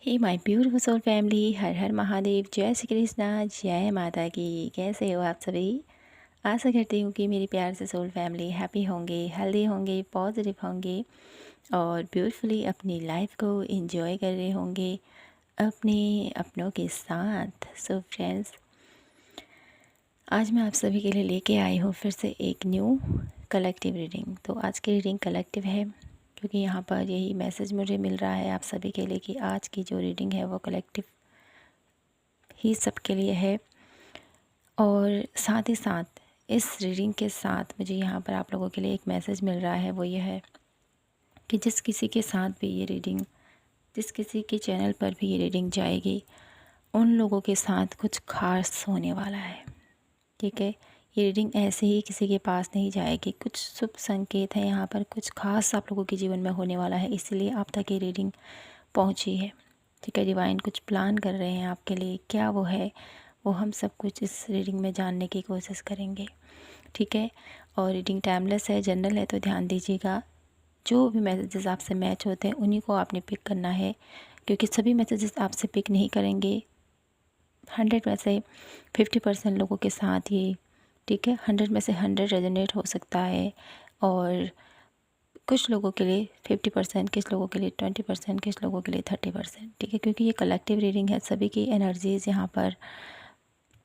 Hey my beautiful soul family, हर हर महादेव, जय श्री कृष्णा, जय माता की। कैसे हो आप सभी? आशा करती हूँ कि मेरी प्यार से सोल फैमिली हैप्पी होंगे, हेल्दी होंगे, पॉजिटिव होंगे और ब्यूटीफुली अपनी लाइफ को एंजॉय कर रहे होंगे अपने अपनों के साथ। सो फ्रेंड्स, आज मैं आप सभी के लिए लेके आई हूँ फिर से एक न्यू कलेक्टिव रीडिंग। तो आज की रीडिंग कलेक्टिव है क्योंकि यहाँ पर यही मैसेज मुझे मिल रहा है आप सभी के लिए कि आज की जो रीडिंग है वो कलेक्टिव ही सबके लिए है। और साथ ही साथ इस रीडिंग के साथ मुझे यहाँ पर आप लोगों के लिए एक मैसेज मिल रहा है, वो ये है कि जिस किसी के साथ भी ये रीडिंग, जिस किसी के चैनल पर भी ये रीडिंग जाएगी, उन लोगों के साथ कुछ खास होने वाला है। ठीक है, ये रीडिंग ऐसे ही किसी के पास नहीं जाएगी, कुछ शुभ संकेत है यहाँ पर, कुछ खास आप लोगों के जीवन में होने वाला है, इसलिए आप तक ये रीडिंग पहुँची है। ठीक है, डिवाइन कुछ प्लान कर रहे हैं आपके लिए, क्या वो है वो हम सब कुछ इस रीडिंग में जानने की कोशिश करेंगे। ठीक है, और रीडिंग टाइमलेस है, जनरल है, तो ध्यान दीजिएगा जो भी मैसेजेस आपसे मैच होते हैं उन्हीं को आपने पिक करना है, क्योंकि सभी मैसेजेस आपसे पिक नहीं करेंगे। 100 में से 50% लोगों के साथ ये, ठीक है, 100 में से 100 रेजोनेट हो सकता है, और कुछ लोगों के लिए 50%, किस लोगों के लिए 20%, किस लोगों के लिए 30%। ठीक है, क्योंकि ये कलेक्टिव रीडिंग है, सभी की एनर्जीज़ यहाँ पर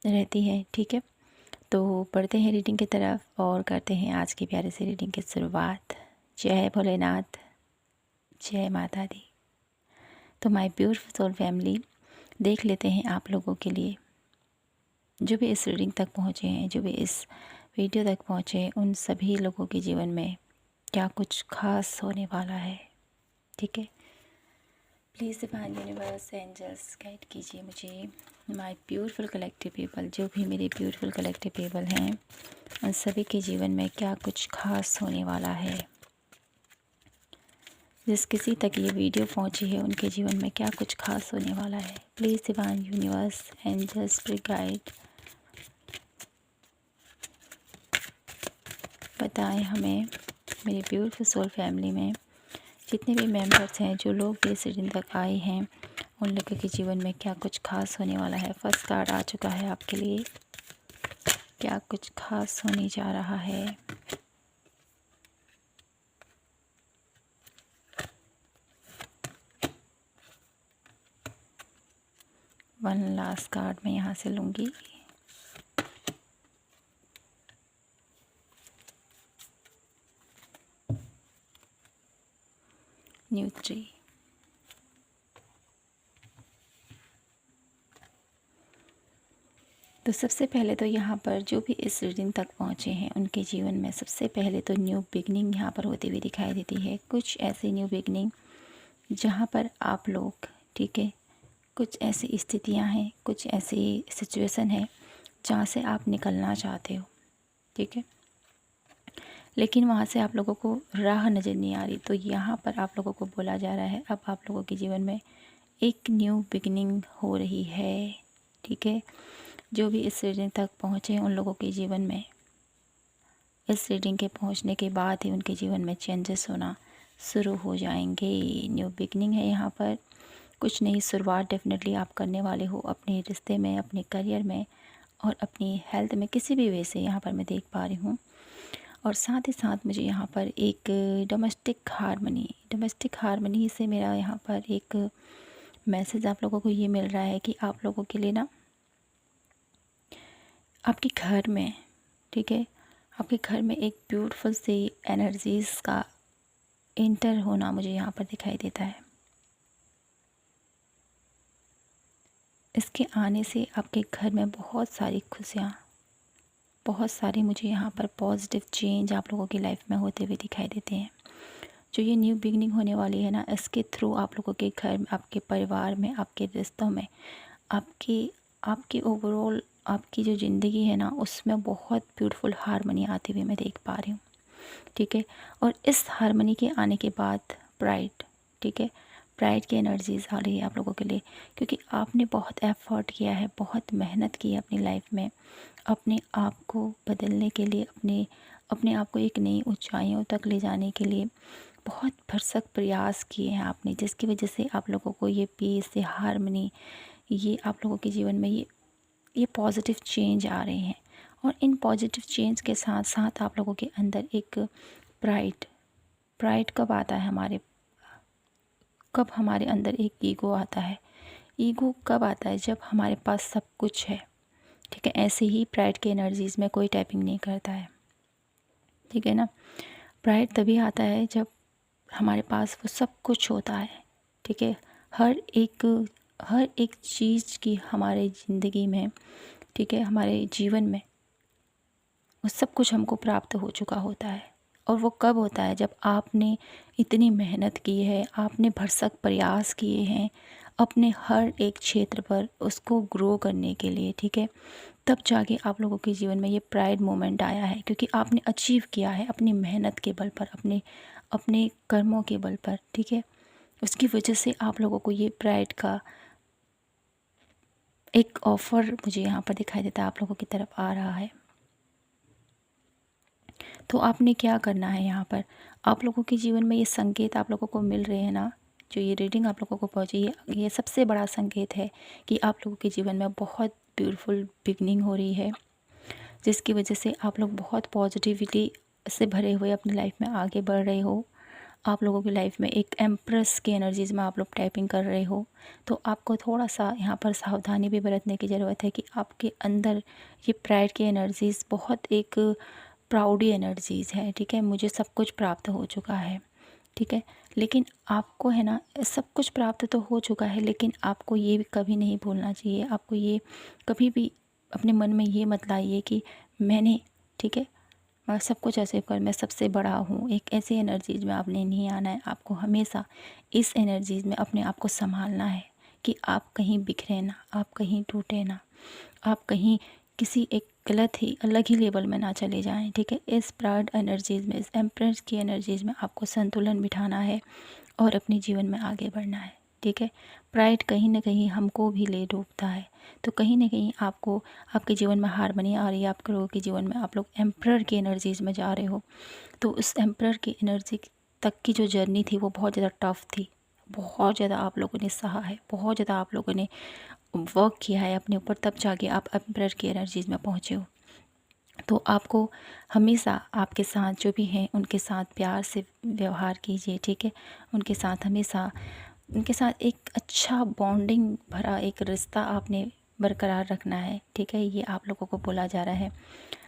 रहती है। ठीक है, तो पढ़ते हैं रीडिंग की तरफ और करते हैं आज की प्यारी सी रीडिंग की शुरुआत। जय भोलेनाथ, जय माता दी। तो माय ब्यूटीफुल सोल फैमिली, देख लेते हैं आप लोगों के लिए जो भी इस रीडिंग तक पहुँचे हैं, जो भी इस वीडियो तक पहुँचे हैं, उन सभी लोगों के जीवन में क्या कुछ खास होने वाला है। ठीक है, please divine universe angels guide कीजिए मुझे, माय ब्यूटीफुल कलेक्टिव पीपल, जो भी मेरे ब्यूटीफुल कलेक्टिव पीपल हैं उन सभी के जीवन में क्या कुछ खास होने वाला है। जिस किसी तक ये वीडियो पहुंची है उनके जीवन में क्या कुछ खास होने वाला है। Please divine universe angels spirit guide बताएं हमें, मेरी ब्यूटीफुल सोल फैमिली में जितने भी मेंबर्स हैं, जो लोग भी इस रीडिंग तक आए हैं, उन लोगों के जीवन में क्या कुछ खास होने वाला है। फर्स्ट कार्ड आ चुका है आपके लिए, क्या कुछ खास होने जा रहा है। वन लास्ट कार्ड मैं यहाँ से लूँगी। न्यू 3। तो सबसे पहले तो यहाँ पर जो भी इस रीडिंग तक पहुँचे हैं उनके जीवन में सबसे पहले तो न्यू बिगनिंग यहाँ पर होती हुई दिखाई देती है। कुछ ऐसी न्यू बिगनिंग जहाँ पर आप लोग, ठीक है, कुछ ऐसी स्थितियाँ हैं, कुछ ऐसी सिचुएशन है जहाँ से आप निकलना चाहते हो। ठीक है, लेकिन वहाँ से आप लोगों को राह नज़र नहीं आ रही, तो यहाँ पर आप लोगों को बोला जा रहा है अब आप लोगों के जीवन में एक न्यू बिगनिंग हो रही है। ठीक है, जो भी इस रीडिंग तक पहुँचे उन लोगों के जीवन में इस रीडिंग के पहुँचने के बाद ही उनके जीवन में चेंजेस होना शुरू हो जाएंगे। न्यू बिगनिंग है यहाँ पर, कुछ नई शुरुआत डेफिनेटली आप करने वाले हो अपने रिश्ते में, अपने करियर में और अपनी हेल्थ में, किसी भी वे से यहाँ पर मैं देख पा रही हूँ। और साथ ही साथ मुझे यहाँ पर एक डोमेस्टिक हारमनी से मेरा यहाँ पर एक मैसेज आप लोगों को ये मिल रहा है कि आप लोगों के लिए ना आपके घर में, ठीक है, आपके घर में एक ब्यूटीफुल सी एनर्जीज़ का इंटर होना मुझे यहाँ पर दिखाई देता है। इसके आने से आपके घर में बहुत सारी खुशियाँ, बहुत सारी मुझे यहाँ पर पॉजिटिव चेंज आप लोगों की लाइफ में होते हुए दिखाई देते हैं। जो ये न्यू बिगनिंग होने वाली है ना, इसके थ्रू आप लोगों के घर में, आपके परिवार में, आपके रिश्तों में, आपकी आपकी ओवरऑल आपकी जो ज़िंदगी है ना, उसमें बहुत ब्यूटीफुल हारमनी आती हुई मैं देख पा रही हूँ। ठीक है, और इस हारमनी के आने के बाद प्राइड, ठीक है, प्राइड की एनर्जीज आ रही है आप लोगों के लिए, क्योंकि आपने बहुत एफर्ट किया है, बहुत मेहनत की है अपनी लाइफ में अपने आप को बदलने के लिए, अपने अपने आप को एक नई ऊंचाइयों तक ले जाने के लिए बहुत भरसक प्रयास किए हैं आपने, जिसकी वजह से आप लोगों को ये पीस, ये हार्मनी, ये आप लोगों के जीवन में ये पॉजिटिव चेंज आ रहे हैं। और इन पॉजिटिव चेंज के साथ साथ आप लोगों के अंदर एक प्राइड प्राइड कब आता है कब हमारे अंदर एक ईगो आता है। ईगो कब आता है? जब हमारे पास सब कुछ है, ठीक है। ऐसे ही प्राइड के एनर्जीज़ में कोई टैपिंग नहीं करता है, ठीक है ना। प्राइड तभी आता है जब हमारे पास वो सब कुछ होता है, ठीक है। हर एक चीज़ की हमारे ज़िंदगी में, ठीक है, हमारे जीवन में वो सब कुछ हमको प्राप्त हो चुका होता है। और वो कब होता है? जब आपने इतनी मेहनत की है, आपने भरसक प्रयास किए हैं अपने हर एक क्षेत्र पर उसको ग्रो करने के लिए, ठीक है। तब जाके आप लोगों के जीवन में ये प्राइड मोमेंट आया है, क्योंकि आपने अचीव किया है अपनी मेहनत के बल पर, अपने अपने कर्मों के बल पर, ठीक है। उसकी वजह से आप लोगों को ये प्राइड का एक ऑफ़र मुझे यहाँ पर दिखाई देता है, आप लोगों की तरफ आ रहा है। तो आपने क्या करना है यहाँ पर? आप लोगों के जीवन में ये संकेत आप लोगों को मिल रहे हैं ना, जो ये रीडिंग आप लोगों को पहुँची, ये सबसे बड़ा संकेत है कि आप लोगों के जीवन में बहुत ब्यूटीफुल बिगनिंग हो रही है, जिसकी वजह से आप लोग बहुत पॉजिटिविटी से भरे हुए अपनी लाइफ में आगे बढ़ रहे हो। आप लोगों की लाइफ में एक एम्प्रेस की एनर्जीज़ में आप लोग टाइपिंग कर रहे हो। तो आपको थोड़ा सा यहाँ पर सावधानी भी बरतने की ज़रूरत है कि आपके अंदर ये प्राइड की एनर्जीज़ बहुत एक प्राउडी एनर्जीज़ है, ठीक है। मुझे सब कुछ प्राप्त हो चुका है, ठीक है। लेकिन आपको है ना, सब कुछ प्राप्त तो हो चुका है, लेकिन आपको ये भी कभी नहीं भूलना चाहिए, आपको ये कभी भी अपने मन में ये मत लाइए कि मैंने, ठीक है, मैं सब कुछ अचीव कर, मैं सबसे बड़ा हूँ। एक ऐसी एनर्जीज में आपने नहीं आना है। आपको हमेशा इस एनर्जीज में अपने आप को संभालना है कि आप कहीं बिखरे ना, आप कहीं टूटे ना, आप कहीं किसी एक गलत ही अलग ही लेवल में ना चले जाएं, ठीक है। इस प्राइड एनर्जीज़ में, इस एम्प्रेस की एनर्जीज़ में आपको संतुलन बिठाना है और अपने जीवन में आगे बढ़ना है, ठीक है। प्राइड कहीं ना कहीं हमको भी ले डूबता है, तो कहीं ना कहीं आपको आपके जीवन में हारमोनी आ रही है, आप लोगों के जीवन में आप लोग एम्प्रर की एनर्जीज़ में जा रहे हो। तो उस एम्प्रर की एनर्जी तक की जो जर्नी थी वो बहुत ज़्यादा टफ थी, बहुत ज़्यादा आप लोगों ने सहा है, बहुत ज़्यादा आप लोगों ने वर्क किया है अपने ऊपर, तब जाके आप एम्प्रर की एनर्जीज़ में पहुँचे हो। तो आपको हमेशा आपके साथ जो भी हैं उनके साथ प्यार से व्यवहार कीजिए, ठीक है। उनके साथ हमेशा उनके साथ एक अच्छा बॉन्डिंग भरा एक रिश्ता आपने बरकरार रखना है, ठीक है। ये आप लोगों को बोला जा रहा है।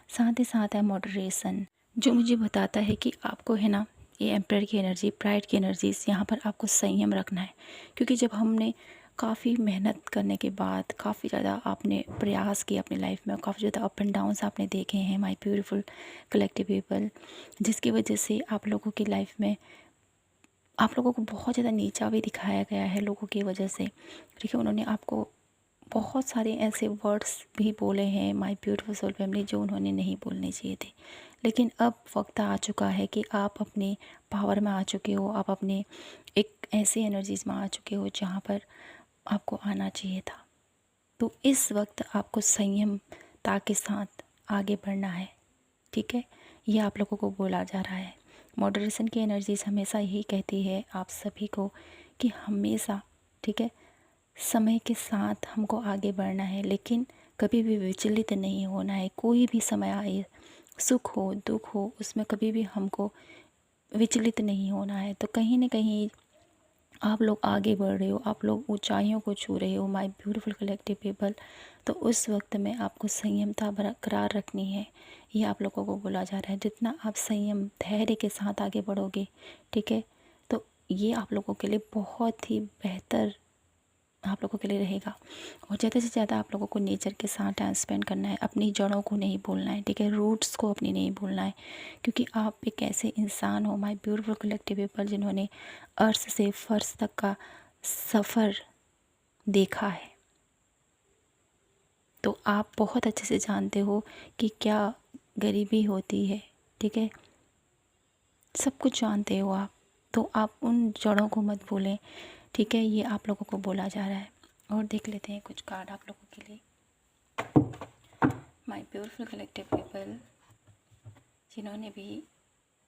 साथ ही साथ है मॉडरेशन, जो मुझे बताता है कि आपको है ना, ये एम्पायर की एनर्जी, प्राइड की एनर्जीज, यहाँ पर आपको संयम रखना है। क्योंकि जब हमने काफ़ी मेहनत करने के बाद, काफ़ी ज़्यादा आपने प्रयास किया अपनी लाइफ में, काफ़ी ज़्यादा अप एंड डाउन्स आपने देखे हैं माय ब्यूटीफुल कलेक्टिव पीपल, जिसकी वजह से आप लोगों की लाइफ में आप लोगों को बहुत ज़्यादा नीचा भी दिखाया गया है लोगों की वजह से, ठीक है। उन्होंने आपको बहुत सारे ऐसे वर्ड्स भी बोले हैं माय ब्यूटीफुल सोल फैमिली, जो उन्होंने नहीं बोलने चाहिए थे। लेकिन अब वक्त आ चुका है कि आप अपने पावर में आ चुके हो, आप अपने एक ऐसी एनर्जीज में आ चुके हो जहाँ पर आपको आना चाहिए था। तो इस वक्त आपको संयमता के साथ आगे बढ़ना है, ठीक है। ये आप लोगों को बोला जा रहा है। मॉडरेशन की एनर्जीज हमेशा यही कहती है आप सभी को कि हमेशा, ठीक है, समय के साथ हमको आगे बढ़ना है, लेकिन कभी भी विचलित नहीं होना है। कोई भी समय आए, सुख हो दुख हो, उसमें कभी भी हमको विचलित नहीं होना है। तो कहीं ना कहीं आप लोग आगे बढ़ रहे हो, आप लोग ऊंचाइयों को छू रहे हो माय ब्यूटीफुल कलेक्टिव पीपल। तो उस वक्त में आपको संयमता बरकरार रखनी है, ये आप लोगों को बोला जा रहा है। जितना आप संयम धैर्य के साथ आगे बढ़ोगे, ठीक है, तो ये आप लोगों के लिए बहुत ही बेहतर आप लोगों के लिए रहेगा। और ज़्यादा से ज़्यादा आप लोगों को नेचर के साथ टाइम स्पेंड करना है, अपनी जड़ों को नहीं भूलना है, ठीक है, रूट्स को अपनी नहीं भूलना है। क्योंकि आप एक ऐसे इंसान हो माय ब्यूटीफुल कलेक्टिव पीपल, जिन्होंने अर्थ से फर्श तक का सफ़र देखा है। तो आप बहुत अच्छे से जानते हो कि क्या गरीबी होती है, ठीक है, सब कुछ जानते हो आप। तो आप उन जड़ों को मत भूलें, ठीक है। ये आप लोगों को बोला जा रहा है। और देख लेते हैं कुछ कार्ड आप लोगों के लिए। माय ब्यूटीफुल कलेक्टिव पीपल, जिन्होंने भी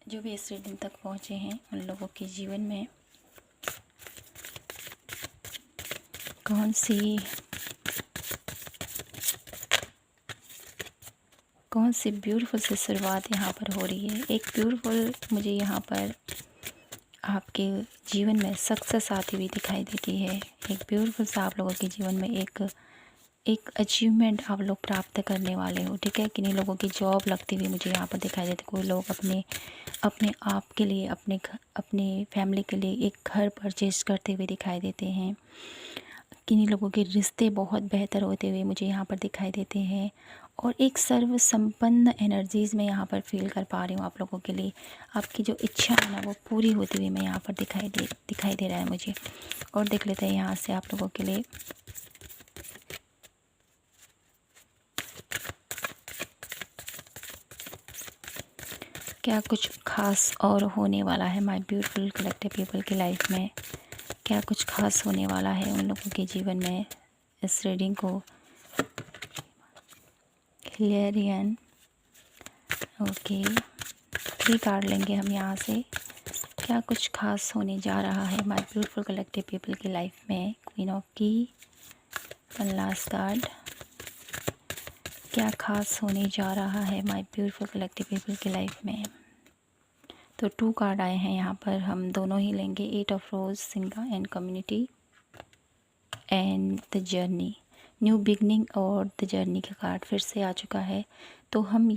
जो भी इस रीडिंग तक पहुँचे हैं उन लोगों के जीवन में कौन सी ब्यूटीफुल सी शुरुआत यहाँ पर हो रही है। एक ब्यूटीफुल मुझे यहाँ पर आपके जीवन में सक्सेस आती हुई दिखाई देती है। एक ब्यूटीफुल सा आप लोगों के जीवन में एक अचीवमेंट आप लोग प्राप्त करने वाले हो, ठीक है। किन्हीं लोगों की जॉब लगती हुई मुझे यहाँ पर दिखाई देती है। कोई लोग अपने आप के लिए, अपने फैमिली के लिए एक घर परचेज करते हुए दिखाई देते हैं। किन्हीं लोगों के रिश्ते बहुत बेहतर होते हुए मुझे यहाँ पर दिखाई देते हैं। और एक सर्व संपन्न एनर्जीज़ में यहाँ पर फील कर पा रही हूँ आप लोगों के लिए। आपकी जो इच्छा है ना वो पूरी होती हुई मैं यहाँ पर दिखाई दे रहा है मुझे। और देख लेते हैं यहाँ से आप लोगों के लिए क्या कुछ खास और होने वाला है माय ब्यूटीफुल कलेक्टिव पीपल की लाइफ में। क्या कुछ खास होने वाला है उन लोगों के जीवन में। इस रीडिंग को क्लियरियन, ओके, 3 कार्ड लेंगे हम यहाँ से। क्या कुछ खास होने जा रहा है माय ब्यूटीफुल कलेक्टिव पीपल की लाइफ में। क्वीन ऑफ की, वन लास्ट कार्ड। क्या खास होने जा रहा है माय ब्यूटीफुल कलेक्टिव पीपल की लाइफ में। तो 2 कार्ड आए हैं यहाँ पर, हम दोनों ही लेंगे। 8 ऑफ रोज, सिंगा and community and the journey. New beginning और द जर्नी का कार्ड फिर से आ चुका है। तो हम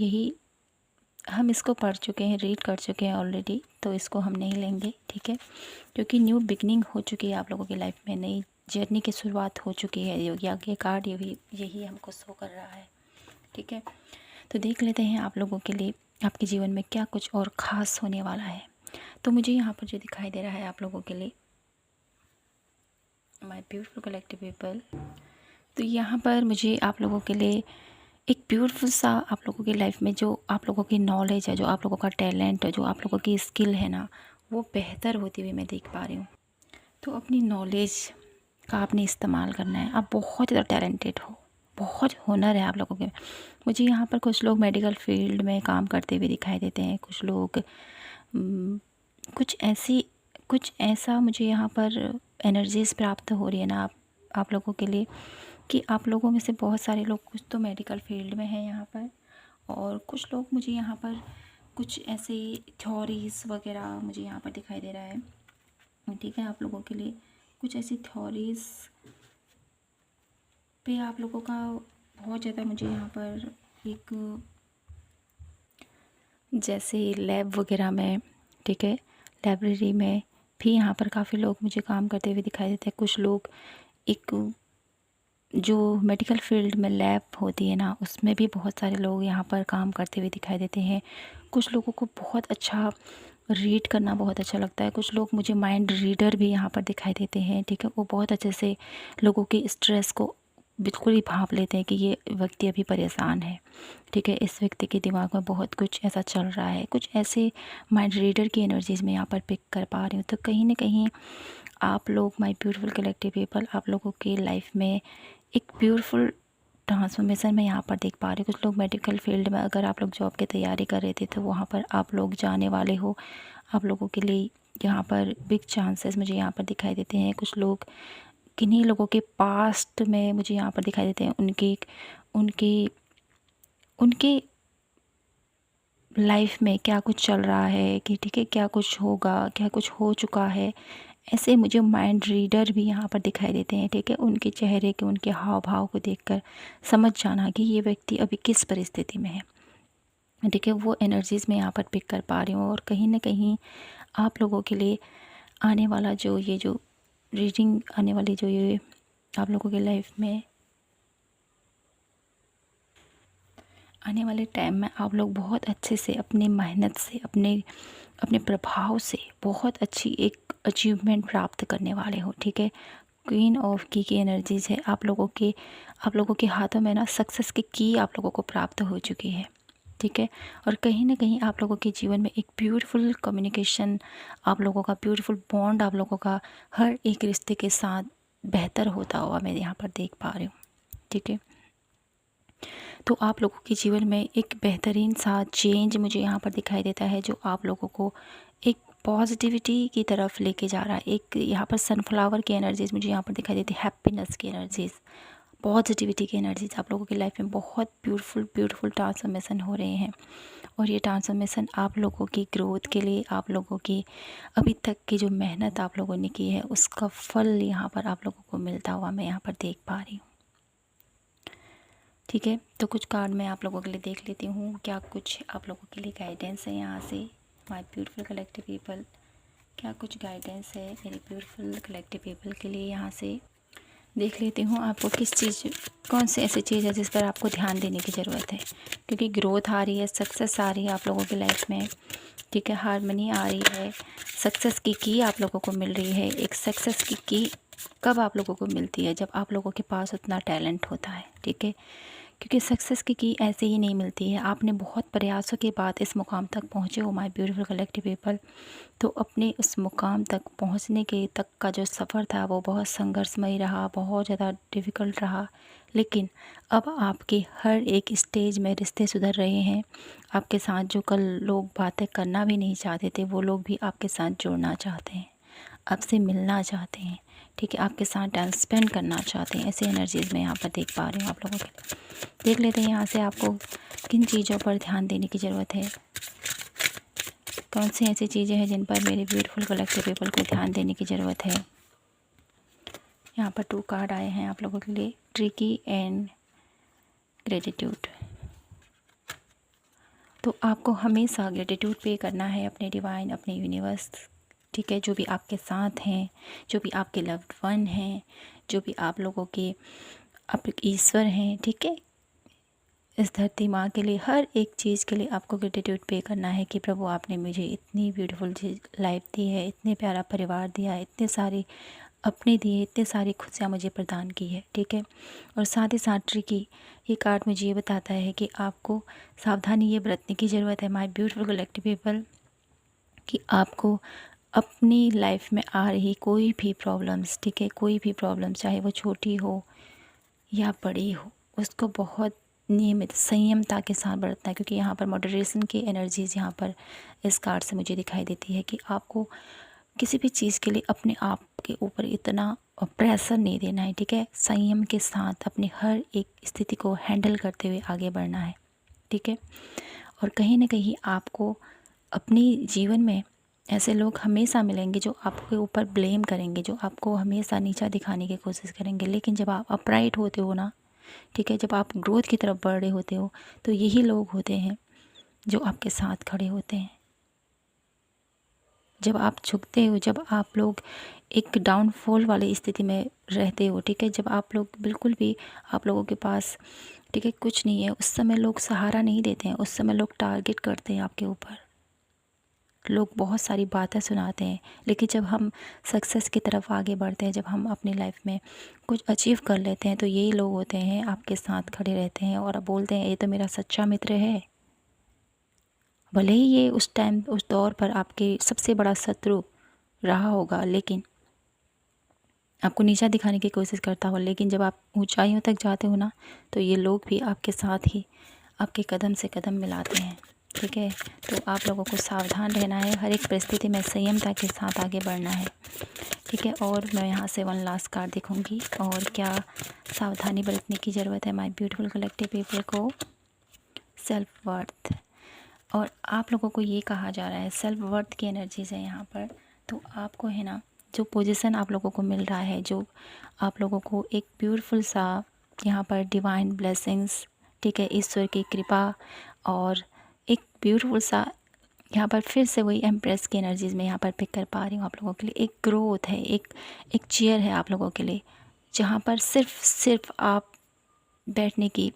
इसको पढ़ चुके हैं, रीड कर चुके हैं ऑलरेडी, तो इसको हम नहीं लेंगे, ठीक है। क्योंकि न्यू बिगनिंग हो चुकी है आप लोगों की लाइफ में, नई जर्नी की शुरुआत हो चुकी है। ये कार्ड यही हमको शो कर रहा है, ठीक है। तो देख लेते हैं आप लोगों के लिए आपके जीवन में क्या कुछ और ख़ास होने वाला है। तो मुझे यहाँ पर जो दिखाई दे रहा है आप लोगों के लिए माय ब्यूटीफुल कलेक्टिव पीपल, तो यहाँ पर मुझे आप लोगों के लिए एक ब्यूटीफुल सा आप लोगों की लाइफ में जो आप लोगों की नॉलेज है, जो आप लोगों का टैलेंट है, जो आप लोगों की स्किल है ना, वो बेहतर होती हुई मैं देख पा रही हूँ। तो अपनी नॉलेज का आपने इस्तेमाल करना है। आप बहुत ज़्यादा टैलेंटेड हो, बहुत हुनर है आप लोगों के। मुझे यहाँ पर कुछ लोग मेडिकल फील्ड में काम करते हुए दिखाई देते हैं। कुछ लोग कुछ ऐसा मुझे यहाँ पर एनर्जीज़ प्राप्त हो रही है ना आप लोगों के लिए, कि आप लोगों में से बहुत सारे लोग कुछ तो मेडिकल फील्ड में हैं यहाँ पर, और कुछ लोग मुझे यहाँ पर कुछ ऐसे थ्योरीज़ वगैरह मुझे यहाँ पर दिखाई दे रहा है, ठीक है। आप लोगों के लिए कुछ ऐसी थ्योरीज़ पे आप लोगों का बहुत ज़्यादा मुझे यहाँ पर एक जैसे लैब वगैरह में, ठीक है, लाइब्रेरी में भी यहाँ पर काफ़ी लोग मुझे काम करते हुए दिखाई देते हैं। कुछ लोग एक जो मेडिकल फील्ड में लैब होती है ना, उसमें भी बहुत सारे लोग यहाँ पर काम करते हुए दिखाई देते हैं। कुछ लोगों को बहुत अच्छा रीड करना बहुत अच्छा लगता है। कुछ लोग मुझे माइंड रीडर भी यहाँ पर दिखाई देते हैं, ठीक है। वो बहुत अच्छे से लोगों के स्ट्रेस को बिल्कुल ही भांप लेते हैं कि ये व्यक्ति अभी परेशान है, ठीक है, इस व्यक्ति के दिमाग में बहुत कुछ ऐसा चल रहा है। कुछ ऐसे माइंड रीडर की एनर्जीज़ में यहाँ पर पिक कर पा रही हूँ। तो कहीं ना कहीं आप लोग माय ब्यूटीफुल कलेक्टिव पीपल, आप लोगों की लाइफ में एक ब्यूटीफुल ट्रांसफॉर्मेशन में यहाँ पर देख पा रही हूँ। कुछ लोग मेडिकल फील्ड में, अगर आप लोग जॉब की तैयारी कर रहे थे तो वहाँ पर आप लोग जाने वाले हो। आप लोगों के लिए यहाँ पर बिग चांसेस मुझे यहाँ पर दिखाई देते हैं। कुछ लोग, किन्हीं लोगों के पास्ट में मुझे यहाँ पर दिखाई देते हैं, उनके लाइफ में क्या कुछ चल रहा है, कि ठीक है, क्या कुछ होगा, क्या कुछ हो चुका है। ऐसे मुझे माइंड रीडर भी यहाँ पर दिखाई देते हैं, ठीक है। उनके चेहरे के, उनके हाव भाव को देखकर समझ जाना कि ये व्यक्ति अभी किस परिस्थिति में है, ठीक है। वो एनर्जीज़ में यहाँ पर पिक कर पा रही हूँ। और कहीं ना कहीं आप लोगों के लिए आने वाला जो रीडिंग आने वाली जो ये आप लोगों की लाइफ में आने वाले टाइम में आप लोग बहुत अच्छे से अपनी मेहनत से, अपने प्रभाव से बहुत अच्छी एक अचीवमेंट प्राप्त करने वाले हो, ठीक है। क्वीन ऑफ की एनर्जीज़ है आप लोगों के हाथों में ना सक्सेस की आप लोगों को प्राप्त हो चुकी है, ठीक है। और कहीं ना कहीं आप लोगों के जीवन में एक ब्यूटीफुल कम्युनिकेशन, आप लोगों का ब्यूटीफुल बॉन्ड आप लोगों का हर एक रिश्ते के साथ बेहतर होता हुआ मैं यहाँ पर देख पा रही हूँ, ठीक है। तो आप लोगों के जीवन में एक बेहतरीन सा चेंज मुझे यहाँ पर दिखाई देता है, जो आप लोगों को एक पॉजिटिविटी की तरफ लेके जा रहा है। एक यहाँ पर सनफ्लावर की एनर्जीज़ मुझे यहाँ पर दिखाई देती है, हैप्पीनेस की एनर्जीज़, पॉजिटिविटी की एनर्जीज। आप लोगों की लाइफ में बहुत ब्यूटीफुल ट्रांसफॉर्मेशन हो रहे हैं, और ये ट्रांसफॉर्मेशन आप लोगों की ग्रोथ के लिए, आप लोगों की अभी तक की जो मेहनत आप लोगों ने की है उसका फल यहाँ पर आप लोगों को मिलता हुआ मैं यहाँ पर देख पा रही हूँ। ठीक है, तो कुछ कार्ड मैं आप लोगों के लिए देख लेती हूँ, क्या कुछ आप लोगों के लिए गाइडेंस है यहाँ से। माय ब्यूटीफुल कलेक्टिव पीपल, क्या कुछ गाइडेंस है मेरे ब्यूटीफुल कलेक्टिव पीपल के लिए यहाँ से। देख लेती हूँ आपको किस चीज़, कौन सी ऐसी चीज़ है जिस पर आपको ध्यान देने की ज़रूरत है, क्योंकि ग्रोथ आ रही है, सक्सेस आ रही है आप लोगों की लाइफ में। ठीक है, हार्मनी आ रही है, सक्सेस की आप लोगों को मिल रही है। एक सक्सेस की कब आप लोगों को मिलती है, जब आप लोगों के पास उतना टैलेंट होता है। ठीक है, क्योंकि सक्सेस की ऐसे ही नहीं मिलती है, आपने बहुत प्रयासों के बाद इस मुकाम तक पहुँचे हो माय ब्यूटीफुल कलेक्टिव पीपल। तो अपने उस मुकाम तक पहुँचने के तक का जो सफ़र था वो बहुत संघर्षमय रहा, बहुत ज़्यादा डिफ़िकल्ट रहा, लेकिन अब आपके हर एक स्टेज में रिश्ते सुधर रहे हैं। आपके साथ जो कल लोग बातें करना भी नहीं चाहते थे, वो लोग भी आपके साथ जुड़ना चाहते हैं, आपसे मिलना चाहते हैं। ठीक है, आपके साथ टाइम स्पेंड करना चाहते हैं। ऐसी एनर्जीज़ मैं यहाँ पर देख पा रही हूँ आप लोगों के लिए। देख लेते हैं यहाँ से आपको किन चीज़ों पर ध्यान देने की ज़रूरत है, कौन सी ऐसी चीज़ें हैं जिन पर मेरे ब्यूटीफुल कलेक्टिव पीपल को ध्यान देने की ज़रूरत है। यहाँ पर 2 कार्ड आए हैं आप लोगों के लिए, ट्रिकी एंड ग्रेटिट्यूड। तो आपको हमेशा ग्रेटिट्यूड पे करना है अपने डिवाइन, अपने यूनिवर्स। ठीक है, जो भी आपके साथ हैं, जो भी आपके लव्ड वन हैं, जो भी आप लोगों के आप ईश्वर हैं। ठीक है, इस धरती माँ के लिए, हर एक चीज़ के लिए आपको ग्रेटिट्यूड पे करना है कि प्रभु आपने मुझे इतनी ब्यूटीफुल लाइफ दी है, इतने प्यारा परिवार दिया है, इतने सारे अपने दिए, इतने सारी खुशियाँ मुझे प्रदान की है। ठीक है, और साथ ही साथ ट्रिकी ये कार्ड मुझे ये बताता है कि आपको सावधानी ये बरतने की ज़रूरत है माय ब्यूटीफुल कलेक्टिव पीपल, कि आपको अपनी लाइफ में आ रही कोई भी प्रॉब्लम्स, ठीक है, कोई भी प्रॉब्लम चाहे वो छोटी हो या बड़ी हो, उसको बहुत नियमित संयमता के साथ बरतना है। क्योंकि यहाँ पर मॉडरेशन की एनर्जीज़ यहाँ पर इस कार्ड से मुझे दिखाई देती है कि आपको किसी भी चीज़ के लिए अपने आप के ऊपर इतना प्रेशर नहीं देना है। ठीक है, संयम के साथ अपनी हर एक स्थिति को हैंडल करते हुए आगे बढ़ना है। ठीक है, और कहीं ना कहीं आपको अपनी जीवन में ऐसे लोग हमेशा मिलेंगे जो आपके ऊपर ब्लेम करेंगे, जो आपको हमेशा नीचा दिखाने की कोशिश करेंगे, लेकिन जब आप अपराइट होते हो ना, ठीक है, जब आप ग्रोथ की तरफ बढ़ रहे होते हो, तो यही लोग होते हैं जो आपके साथ खड़े होते हैं। जब आप झुकते हो, जब आप लोग एक डाउनफॉल वाली स्थिति में रहते हो, ठीक है, जब आप लोग बिल्कुल भी आप लोगों के पास, ठीक है, कुछ नहीं है, उस समय लोग सहारा नहीं देते हैं, उस समय लोग टारगेट करते हैं आपके ऊपर, लोग बहुत सारी बातें सुनाते हैं। लेकिन जब हम सक्सेस की तरफ आगे बढ़ते हैं, जब हम अपनी लाइफ में कुछ अचीव कर लेते हैं, तो यही लोग होते हैं आपके साथ खड़े रहते हैं और बोलते हैं ये तो मेरा सच्चा मित्र है। भले ही ये उस टाइम, उस दौर पर आपके सबसे बड़ा शत्रु रहा होगा, लेकिन आपको नीचा दिखाने की कोशिश करता हो, लेकिन जब आप ऊंचाइयों तक जाते हो ना, तो ये लोग भी आपके साथ ही आपके कदम से कदम मिलाते हैं। ठीक है, तो आप लोगों को सावधान रहना है, हर एक परिस्थिति में संयमता के साथ आगे बढ़ना है। ठीक है, और मैं यहाँ से 1 लास्ट कार्ड दिखूँगी, और क्या सावधानी बरतने की ज़रूरत है माय ब्यूटीफुल कलेक्टिव पीपल को। सेल्फ वर्थ, और आप लोगों को ये कहा जा रहा है सेल्फ वर्थ की एनर्जीज़ है यहाँ पर। तो आपको है ना, जो पोजीशन आप लोगों को मिल रहा है, जो आप लोगों को एक ब्यूटीफुल सा यहाँ पर डिवाइन ब्लेसिंग्स, ठीक है, ईश्वर की कृपा, और एक ब्यूटीफुल सा यहाँ पर फिर से वही एम्प्रेस की एनर्जीज़ में यहाँ पर पिक कर पा रही हूँ आप लोगों के लिए। एक ग्रोथ है, एक चेयर है आप लोगों के लिए, जहाँ पर सिर्फ आप बैठने की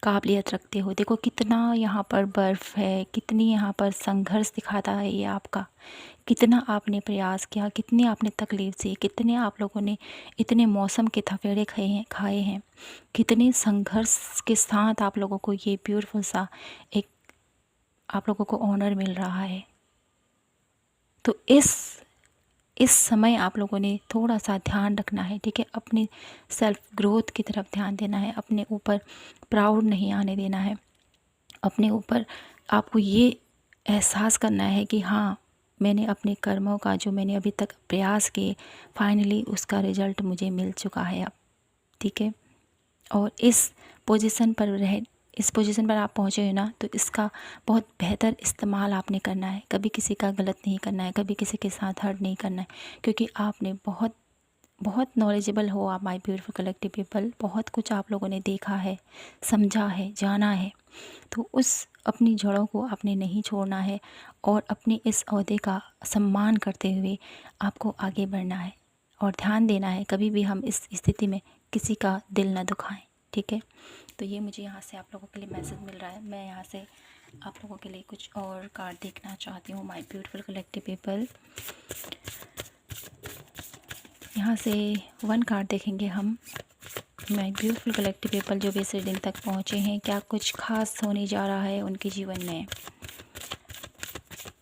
काबिलियत रखते हो। देखो कितना यहाँ पर बर्फ़ है, कितनी यहाँ पर संघर्ष दिखाता है ये आपका, कितना आपने प्रयास किया, कितनी आपने तकलीफ़ सी, कितने आप लोगों ने इतने मौसम के थपेड़े खाए हैं, कितने संघर्ष के साथ आप लोगों को ये ब्यूटीफुल सा एक आप लोगों को ऑनर मिल रहा है। तो इस इस समय आप लोगों ने थोड़ा सा ध्यान रखना है, ठीक है। अपनी सेल्फ ग्रोथ की तरफ ध्यान देना है, अपने ऊपर प्राउड नहीं आने देना है। अपने ऊपर आपको ये एहसास करना है कि हाँ, मैंने अपने कर्मों का जो मैंने अभी तक प्रयास किए, फाइनली उसका रिज़ल्ट मुझे मिल चुका है अब, ठीक है। और इस पोजीशन पर आप पहुँचे हो ना, तो इसका बहुत बेहतर इस्तेमाल आपने करना है। कभी किसी का गलत नहीं करना है, कभी किसी के साथ हर्ट नहीं करना है, क्योंकि आपने बहुत बहुत नॉलेजेबल हो आप, माय ब्यूटीफुल कलेक्टिव पीपल। बहुत कुछ आप लोगों ने देखा है, समझा है, जाना है। तो उस अपनी जड़ों को आपने नहीं छोड़ना है और अपने इस ओहदे का सम्मान करते हुए आपको आगे बढ़ना है और ध्यान देना है कभी भी हम इस स्थिति में किसी का दिल न दुखाएं, ठीक है। तो ये मुझे यहाँ से आप लोगों के लिए मैसेज मिल रहा है। मैं यहाँ से आप लोगों के लिए कुछ और कार्ड देखना चाहती हूँ, माय ब्यूटीफुल कलेक्टिव पीपल। यहाँ से 1 कार्ड देखेंगे हम। माय ब्यूटीफुल कलेक्टिव पीपल जो भी इस रीडिंग तक पहुँचे हैं, क्या कुछ खास होने जा रहा है उनके जीवन में।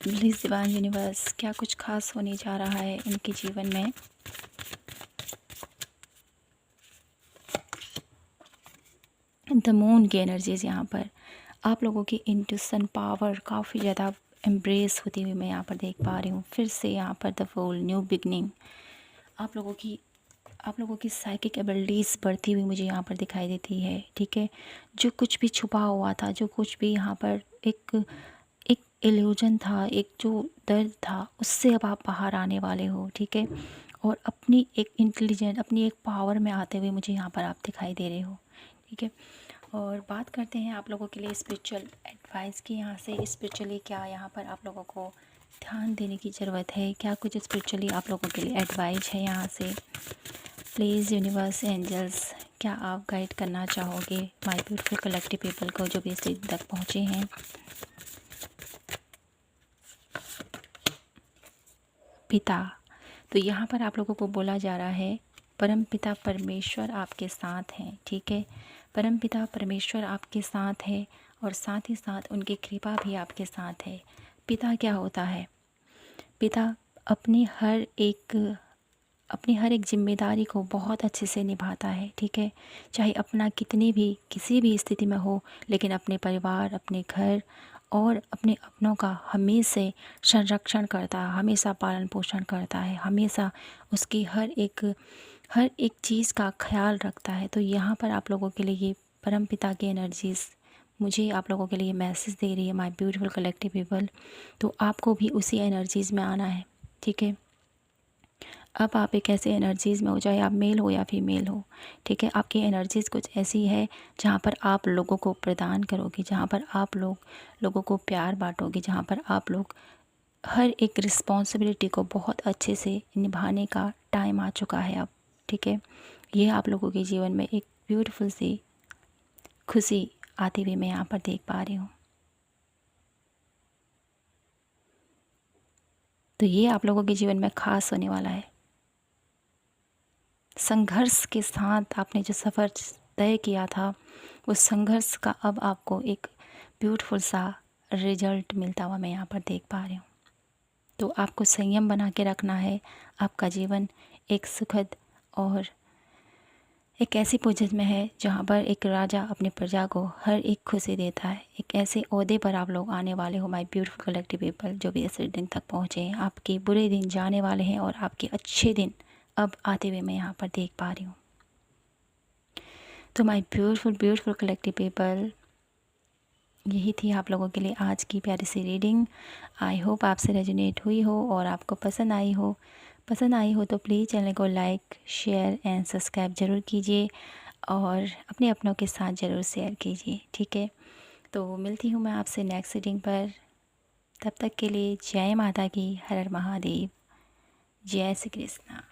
प्लीज़ डिवाइन यूनिवर्स, क्या कुछ खास होने जा रहा है उनके जीवन में। द मून की एनर्जीज़ यहाँ पर आप लोगों की इंट्यूशन पावर काफ़ी ज़्यादा एम्ब्रेस होती हुई मैं यहाँ पर देख पा रही हूँ। फिर से यहाँ पर द फुल न्यू बिगनिंग, आप लोगों की साइकिक एबिलिटीज़ बढ़ती हुई मुझे यहाँ पर दिखाई देती है, ठीक है। जो कुछ भी छुपा हुआ था, जो कुछ भी यहाँ पर एक एक इल्यूजन था, एक जो दर्द था, उससे अब आप बाहर आने वाले हो, ठीक है। और अपनी एक इंटेलिजेंट, अपनी एक पावर में आते हुए मुझे यहाँ पर आप दिखाई दे रहे हो, ठीक है। और बात करते हैं आप लोगों के लिए स्पिरिचुअल एडवाइस की। यहाँ से स्पिरिचुअली क्या यहाँ पर आप लोगों को ध्यान देने की ज़रूरत है, क्या कुछ स्पिरिचुअली आप लोगों के लिए एडवाइस है यहाँ से। प्लीज़ यूनिवर्स, एंजल्स, क्या आप गाइड करना चाहोगे माय ब्यूटीफुल कलेक्टिव पीपल को जो भी इस स्टेज तक पहुँचे हैं। पिता, तो यहाँ पर आप लोगों को बोला जा रहा है परम पिता परमेश्वर आपके साथ हैं, ठीक है। परम पिता परमेश्वर आपके साथ है और साथ ही साथ उनकी कृपा भी आपके साथ है। पिता क्या होता है? पिता अपनी हर एक जिम्मेदारी को बहुत अच्छे से निभाता है, ठीक है। चाहे अपना कितनी भी किसी भी स्थिति में हो, लेकिन अपने परिवार, अपने घर और अपने अपनों का हमेशा संरक्षण करता है, हमेशा पालन पोषण करता है, हमेशा उसकी हर एक चीज़ का ख्याल रखता है। तो यहाँ पर आप लोगों के लिए ये परम पिता की एनर्जीज़ मुझे आप लोगों के लिए मैसेज दे रही है, माय ब्यूटीफुल कलेक्टिव पीपल। तो आपको भी उसी एनर्जीज़ में आना है, ठीक है। अब आप एक ऐसे एनर्जीज़ में हो, चाहे आप मेल हो या फीमेल हो, ठीक है। आपकी एनर्जीज़ कुछ ऐसी है जहाँ पर आप लोगों को प्रदान करोगे, जहाँ पर आप लोगों को प्यार बांटोगे, जहाँ पर आप लोग हर एक रिस्पॉन्सिबिलिटी को बहुत अच्छे से निभाने का टाइम आ चुका है अब, ठीक है। ये आप लोगों के जीवन में एक ब्यूटीफुल सी खुशी आती हुई मैं यहाँ पर देख पा रही हूँ। तो ये आप लोगों के जीवन में खास होने वाला है। संघर्ष के साथ आपने जो सफ़र तय किया था, उस संघर्ष का अब आपको एक ब्यूटीफुल सा रिजल्ट मिलता हुआ मैं यहाँ पर देख पा रही हूँ। तो आपको संयम बना के रखना है। आपका जीवन एक सुखद और एक ऐसी पोजीशन में है जहाँ पर एक राजा अपनी प्रजा को हर एक खुशी देता है। एक ऐसे ओहदे पर आप लोग आने वाले हो, माय ब्यूटीफुल कलेक्टिव पीपल जो भी इस दिन तक पहुँचे हैं। आपके बुरे दिन जाने वाले हैं और आपके अच्छे दिन अब आते हुए मैं यहाँ पर देख पा रही हूँ। तो माय ब्यूटीफुल कलेक्टिव पीपल, यही थी आप लोगों के लिए आज की प्यारी सी रीडिंग। आई होप आपसे रेजोनेट हुई हो और आपको पसंद आई हो तो प्लीज़ चैनल को लाइक, शेयर एंड सब्सक्राइब ज़रूर कीजिए और अपने अपनों के साथ ज़रूर शेयर कीजिए, ठीक है। तो मिलती हूँ मैं आपसे नेक्स्ट रीडिंग पर। तब तक के लिए जय माता की, हर हर महादेव, जय श्री कृष्णा।